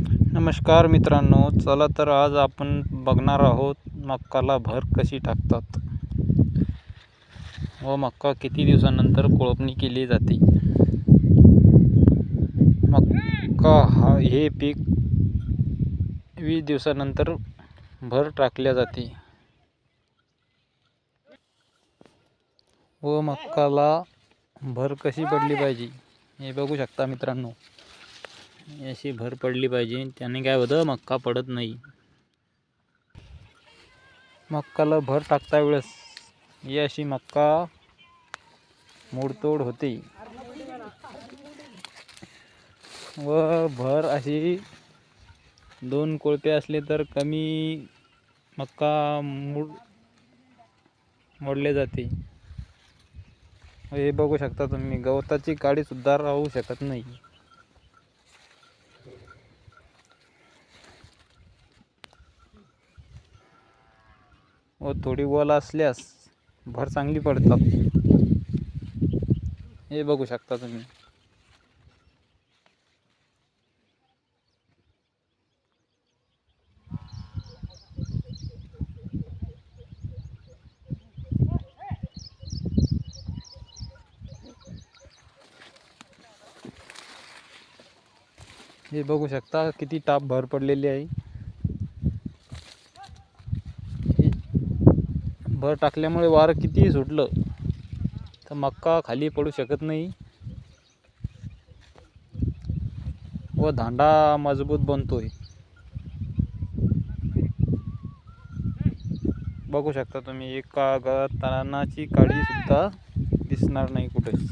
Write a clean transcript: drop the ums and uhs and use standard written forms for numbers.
नमस्कार मित्रांनो, चला तर आज आपण बघणार आहोत मक्काला भर कशी टाकतात व मक्का किती दिवसानंतर कोळपणी केली जाते. मक्का हे पीक 20 दिवसानंतर भर टाकल्या जाते व मक्काला भर कशी पडली पाहिजे हे बघू शकता मित्रांनो. अशी भर पडली पाहिजे, त्याने काय होतं, मक्का पडत नाही. मक्काला भर टाकता वेळेस ही अशी मक्का मोडतोड होते व भर अशी 2 कोळपे असले तर कमी मक्का मोडले जाते. हे बघू शकता तुम्ही, गवताची काडी सुद्धा राहू शकत नाही. व थोडी ओल असल्यास भर चांगली पडतात. हे बघू शकता तुम्ही. हे बघू शकता किती टाप भर पडलेली आहे. भर टाकल्यामुळे वारं कितीही सुटलं तर मक्का खाली पडू शकत नाही व दांडा मजबूत बनतोय. बघू शकता तुम्ही, एका तणाची काडी सुद्धा दिसणार नाही कुठेच.